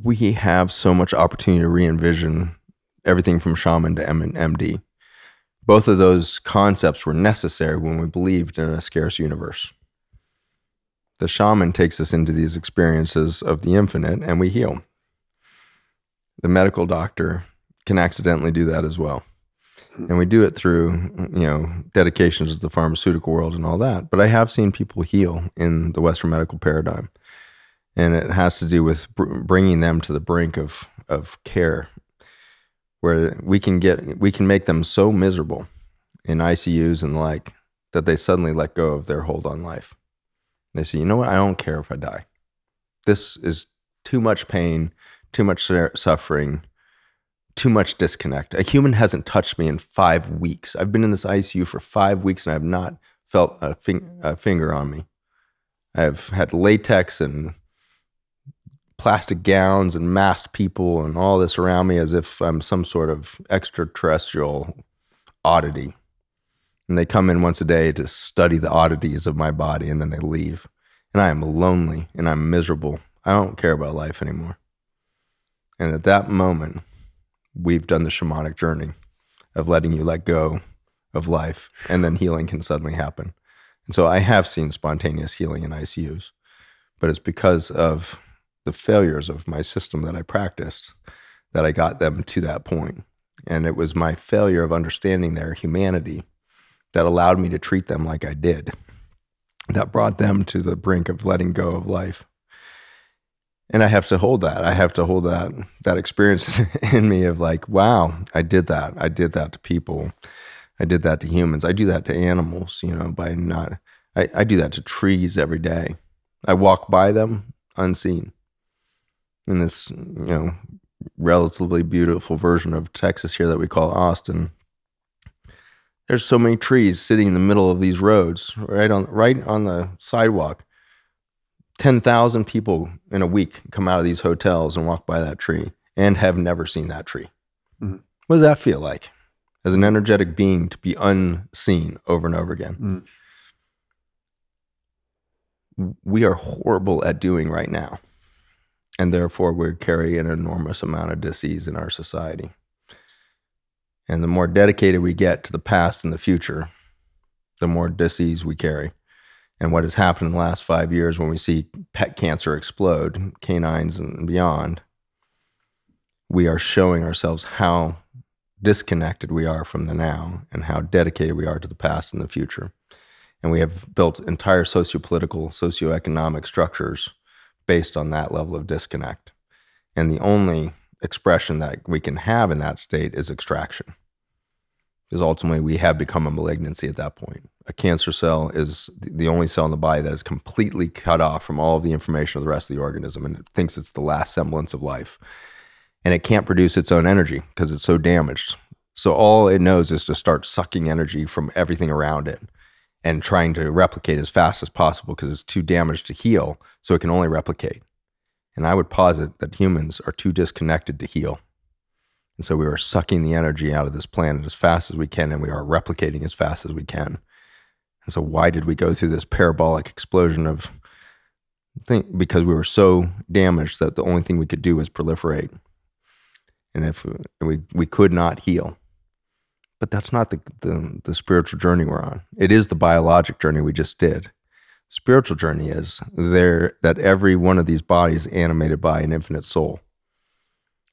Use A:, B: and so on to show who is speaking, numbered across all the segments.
A: we have so much opportunity to re-envision everything from Shaman to MD. Both of those concepts were necessary when we believed in a scarce universe. The Shaman takes us into these experiences of the infinite and we heal. The medical doctor can accidentally do that as well. And we do it through, dedications to the pharmaceutical world and all that. But I have seen people heal in the Western medical paradigm. And it has to do with bringing them to the brink of care, where we can make them so miserable in ICUs and the like that they suddenly let go of their hold on life. They say, you know what? I don't care if I die. This is too much pain, too much suffering, too much disconnect. A human hasn't touched me in 5 weeks. I've been in this ICU for 5 weeks and I have not felt a finger on me. I've had latex and plastic gowns and masked people and all this around me as if I'm some sort of extraterrestrial oddity. And they come in once a day to study the oddities of my body and then they leave. And I am lonely and I'm miserable. I don't care about life anymore. And at that moment, we've done the shamanic journey of letting you let go of life, and then healing can suddenly happen. And so I have seen spontaneous healing in ICUs, but it's because of the failures of my system that I practiced that I got them to that point. And it was my failure of understanding their humanity that allowed me to treat them like I did, that brought them to the brink of letting go of life. And I have to hold that. I have to hold that experience in me of like, wow, I did that. I did that to people. I did that to humans. I do that to animals, I do that to trees every day. I walk by them unseen. In this, relatively beautiful version of Texas here that we call Austin, there's so many trees sitting in the middle of these roads, right on the sidewalk. 10,000 people in a week come out of these hotels and walk by that tree and have never seen that tree. Mm-hmm. What does that feel like as an energetic being to be unseen over and over again? Mm-hmm. We are horrible at doing right now. And therefore we carry an enormous amount of disease in our society. And the more dedicated we get to the past and the future, the more disease we carry. And what has happened in the last 5 years when we see pet cancer explode, canines and beyond, we are showing ourselves how disconnected we are from the now and how dedicated we are to the past and the future. And we have built entire sociopolitical, socioeconomic structures based on that level of disconnect. And the only expression that we can have in that state is extraction. Because ultimately we have become a malignancy at that point. A cancer cell is the only cell in the body that is completely cut off from all of the information of the rest of the organism, and it thinks it's the last semblance of life. And it can't produce its own energy because it's so damaged. So all it knows is to start sucking energy from everything around it and trying to replicate as fast as possible because it's too damaged to heal, so it can only replicate. And I would posit that humans are too disconnected to heal. And so we are sucking the energy out of this planet as fast as we can, and we are replicating as fast as we can. And so why did we go through this parabolic explosion of because we were so damaged that the only thing we could do was proliferate. And if we could not heal. But that's not the spiritual journey we're on. It is the biologic journey we just did. Spiritual journey is that every one of these bodies is animated by an infinite soul.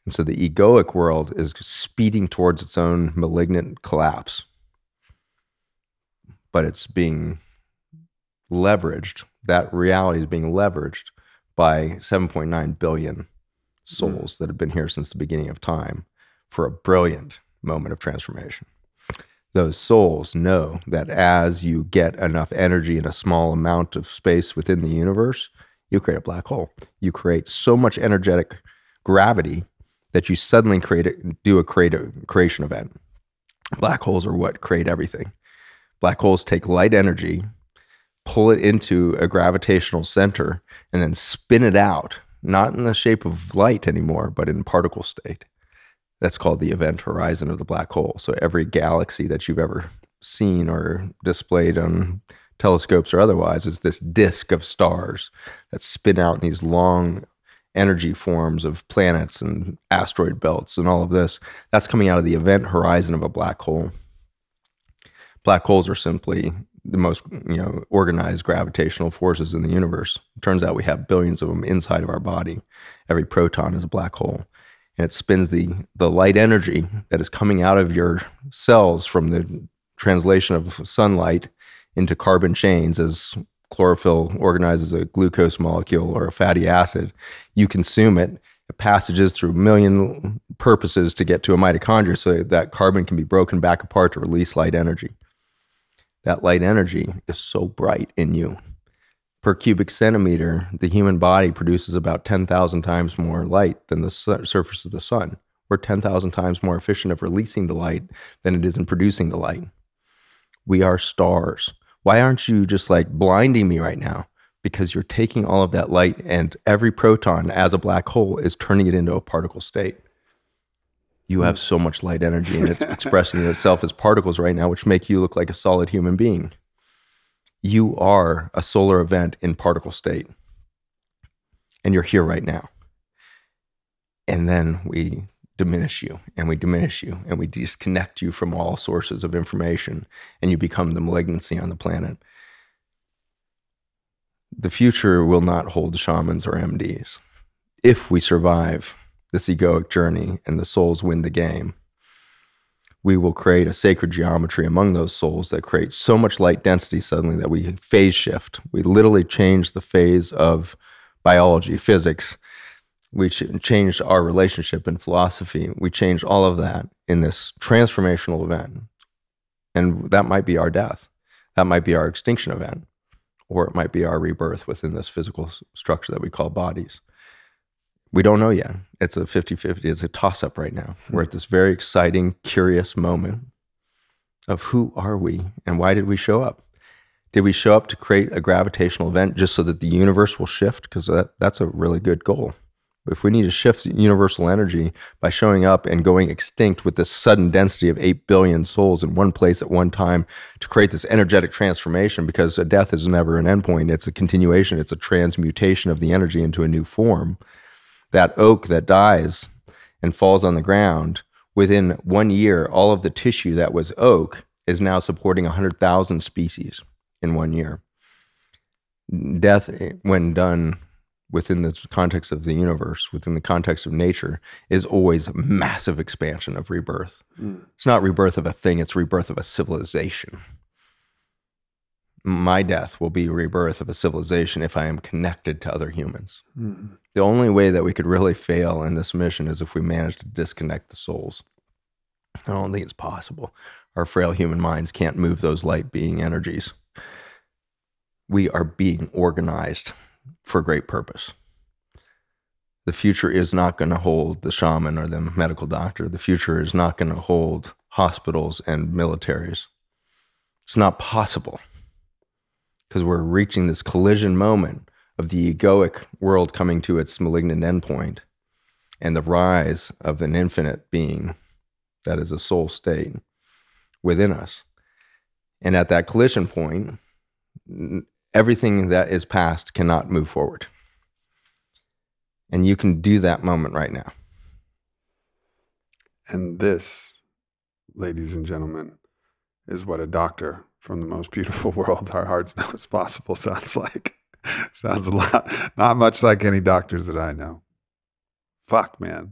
A: And so the egoic world is speeding towards its own malignant collapse. But it's being leveraged. That reality is being leveraged by 7.9 billion souls that have been here since the beginning of time for a brilliant moment of transformation. Those souls know that as you get enough energy in a small amount of space within the universe, you create a black hole. You create so much energetic gravity that you suddenly do a creation event. Black holes are what create everything. Black holes take light energy, pull it into a gravitational center, and then spin it out, not in the shape of light anymore, but in particle state. That's called the event horizon of the black hole. So every galaxy that you've ever seen or displayed on telescopes or otherwise is this disk of stars that spin out in these long energy forms of planets and asteroid belts and all of this, that's coming out of the event horizon of a black hole. Black holes are simply the most organized gravitational forces in the universe. It turns out we have billions of them inside of our body. Every proton is a black hole. And it spins the light energy that is coming out of your cells from the translation of sunlight into carbon chains as chlorophyll organizes a glucose molecule or a fatty acid. You consume it. It passages through a million purposes to get to a mitochondria so that carbon can be broken back apart to release light energy. That light energy is so bright in you. Per cubic centimeter, the human body produces about 10,000 times more light than the surface of the sun. We're 10,000 times more efficient of releasing the light than it is in producing the light. We are stars. Why aren't you just like blinding me right now? Because you're taking all of that light and every proton as a black hole is turning it into a particle state. You have so much light energy and it's expressing itself as particles right now, which make you look like a solid human being. You are a solar event in particle state. And you're here right now. And then we diminish you and we diminish you and we disconnect you from all sources of information and you become the malignancy on the planet. The future will not hold shamans or MDs. If we survive this egoic journey and the souls win the game, we will create a sacred geometry among those souls that creates so much light density suddenly that we phase shift. We literally change the phase of biology, physics. We changed our relationship in philosophy. We changed all of that in this transformational event. And that might be our death. That might be our extinction event. Or it might be our rebirth within this physical structure that we call bodies. We don't know yet. It's a 50-50. It's a toss-up right now. We're at this very exciting, curious moment of who are we and why did we show up? Did we show up to create a gravitational event just so that the universe will shift? Because that's a really good goal. If we need to shift universal energy by showing up and going extinct with this sudden density of 8 billion souls in one place at one time to create this energetic transformation, because a death is never an endpoint. It's a continuation. It's a transmutation of the energy into a new form. That oak that dies and falls on the ground, within 1 year, all of the tissue that was oak is now supporting 100,000 species in 1 year. Death, when done within the context of the universe, within the context of nature, is always a massive expansion of rebirth. It's not rebirth of a thing, it's rebirth of a civilization. My death will be a rebirth of a civilization if I am connected to other humans. The only way that we could really fail in this mission is if we manage to disconnect the souls. I don't think it's possible. Our frail human minds can't move those light being energies. We are being organized for great purpose. The future is not going to hold the shaman or the medical doctor. The future is not going to hold hospitals and militaries. It's not possible. Because we're reaching this collision moment of the egoic world coming to its malignant endpoint and the rise of an infinite being that is a soul state within us. And at that collision point, everything that is past cannot move forward. And you can do that moment right now.
B: And this, ladies and gentlemen, is what a doctor from the most beautiful world our hearts know is possible sounds like. Sounds a lot, not much like any doctors that I know. Fuck, man.